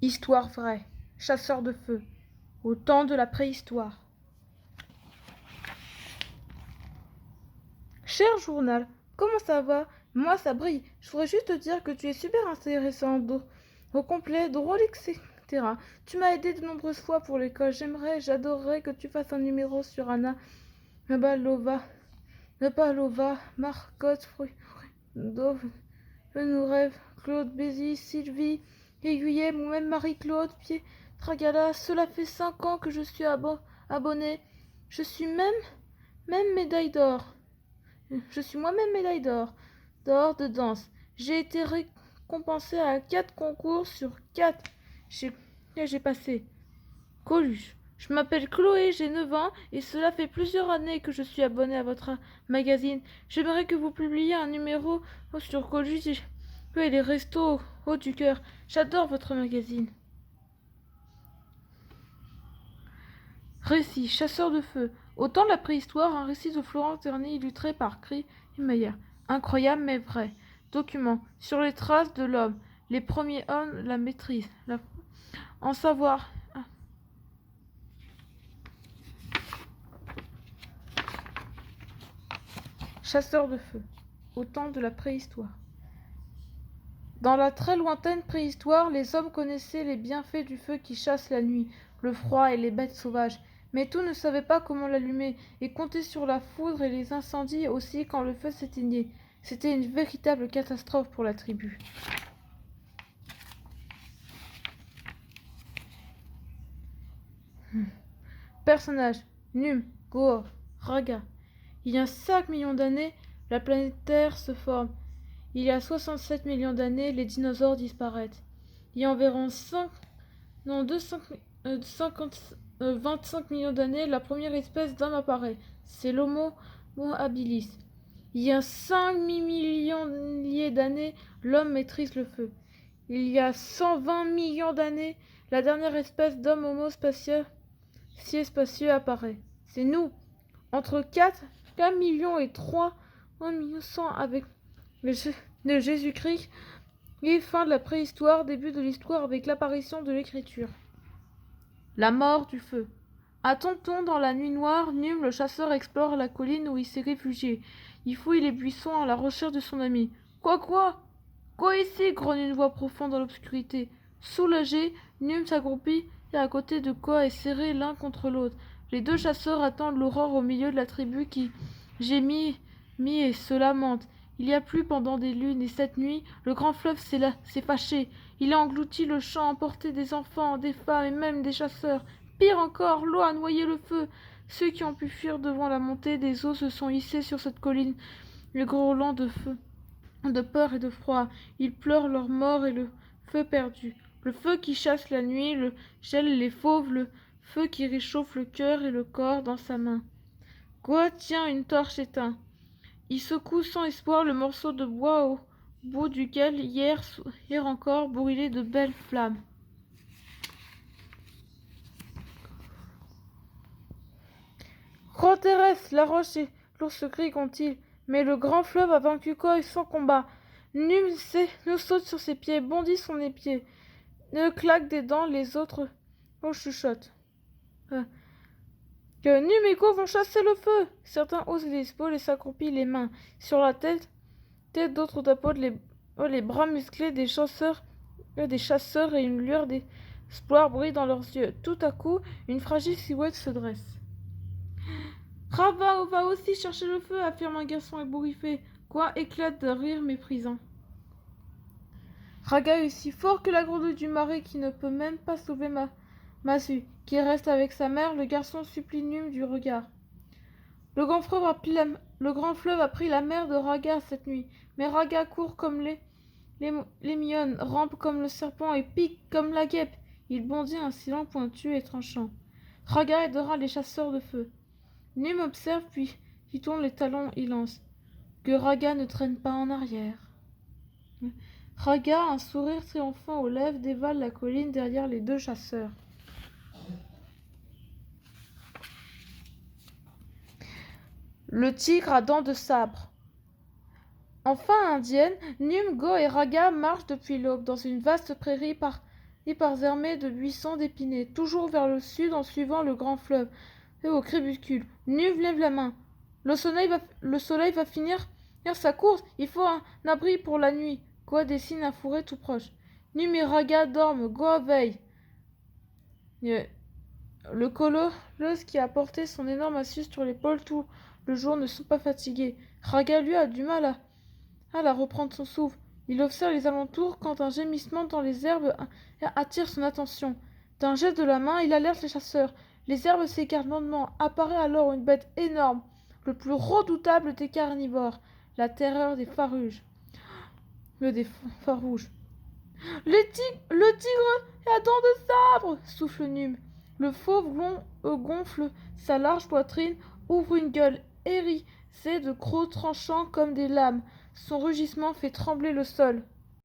Histoire vraie. Chasseur de feu. Au temps de la préhistoire. Cher journal, comment ça va? Moi, ça brille. Je voudrais juste te dire que tu es super intéressant, au complet, drôle, etc. Tu m'as aidé de nombreuses fois pour l'école. J'adorerais que tu fasses un numéro sur Anna Nabalova, Marcotte, Dove, Rêve, Claude Bézi, Sylvie, Aiguillet, ou même Marie-Claude, Tragala. Cela fait 5 ans que je suis abonné. Je suis même médaille d'or. Je suis moi-même médaille d'or de danse. J'ai été récompensée à 4 concours sur 4. J'ai passé. Coluche. Je m'appelle Chloé, j'ai 9 ans et cela fait plusieurs années que je suis abonnée à votre magazine. J'aimerais que vous publiiez un numéro sur Coluche et les restos haut du cœur. J'adore votre magazine. Récit, chasseur de feu. Au temps de la préhistoire, un récit de Florence Dernier illustré par Cri et Meyer. Incroyable mais vrai. Document. Sur les traces de l'homme. Les premiers hommes la maîtrisent. En savoir. Chasseur de feu. Au temps de la préhistoire. Dans la très lointaine préhistoire, les hommes connaissaient les bienfaits du feu qui chasse la nuit, le froid et les bêtes sauvages. Mais tous ne savaient pas comment l'allumer, et comptaient sur la foudre et les incendies aussi quand le feu s'éteignait. C'était une véritable catastrophe pour la tribu. Personnages. Num, Goa, Raga. Il y a 5 millions d'années, la planète Terre se forme. Il y a 67 millions d'années, les dinosaures disparaissent. Il y a environ 25 millions d'années, la première espèce d'homme apparaît. C'est l'Homo habilis. Il y a 5 millions d'années, l'homme maîtrise le feu. Il y a 120 millions d'années, la dernière espèce d'homme homo spacieux apparaît. C'est nous. Entre 4 millions et 3 millions 100 avec de Jésus-Christ et fin de la préhistoire, début de l'histoire avec l'apparition de l'écriture. La mort du feu. À Tonton, dans la nuit noire, Num, le chasseur, explore la colline où il s'est réfugié. Il fouille les buissons à la recherche de son ami. Quoi ici grogne une voix profonde dans l'obscurité. Soulagé, Num s'accroupit à côté de Koa et serré l'un contre l'autre. Les deux chasseurs attendent l'aurore au milieu de la tribu qui gémit et se lamente. Il y a plu pendant des lunes et cette nuit, le grand fleuve s'est fâché. Il a englouti le champ, emporté des enfants, des femmes et même des chasseurs. Pire encore, l'eau a noyé le feu. Ceux qui ont pu fuir devant la montée des eaux se sont hissés sur cette colline, le grelot de feu, de peur et de froid. Ils pleurent leur mort et le feu perdu. Le feu qui chasse la nuit, le gèle les fauves, le feu qui réchauffe le cœur et le corps dans sa main. Goa tient une torche éteinte. Il secoue sans espoir le morceau de bois au bout duquel, hier encore, brûlaient de belles flammes. Roterès, la roche et l'ours crie quand-il. Mais le grand fleuve a vaincu Koi sans combat. Nul ne saute sur ses pieds, bondit son épied, ne claque des dents, les autres chuchotent. Que Num et Ko vont chasser le feu. Certains haussent les épaules et s'accroupissent les mains sur la tête d'autres tapotent les bras musclés des chasseurs et une lueur d'espoir brille dans leurs yeux. Tout à coup, une fragile silhouette se dresse. Rava va aussi chercher le feu, affirme un garçon ébouriffé. Quoi éclate de rire méprisant. Raga est si fort que la grenouille du marais qui ne peut même pas sauver Masu, qui reste avec sa mère. Le garçon supplie Num du regard. Le grand fleuve a pris la mère de Raga cette nuit, mais Raga court comme les mionnes, rampe comme le serpent et pique comme la guêpe. Il bondit un silence pointu et tranchant. Raga aidera les chasseurs de feu. Num observe puis qui tourne les talons et lance. Que Raga ne traîne pas en arrière. Raga, un sourire triomphant aux lèvres, dévale la colline derrière les deux chasseurs. Le tigre à dents de sabre. Enfin indienne, Num, Go et Raga marchent depuis l'aube dans une vaste prairie et parsemé de buissons d'épinets, toujours vers le sud en suivant le grand fleuve. Et au crépuscule, Nuve lève la main. Le soleil va finir sa course. Il faut un abri pour la nuit. Goa dessine un fourré tout proche. Nume et Raga dorment. Goa veille. Le colosse qui a porté son énorme assiette sur l'épaule tout le jour ne sont pas fatigués. Raga, lui, a du mal à reprendre son souffle. Il observe les alentours quand un gémissement dans les herbes attire son attention. D'un geste de la main, il alerte les chasseurs. Les herbes s'écartent lentement. Apparaît alors une bête énorme, le plus redoutable des carnivores, la terreur des farouches. Le tigre est à dents de sabre, souffle Nume. Le fauve gonfle sa large poitrine, ouvre une gueule hérissée de crocs tranchants comme des lames. Son rugissement fait trembler le sol.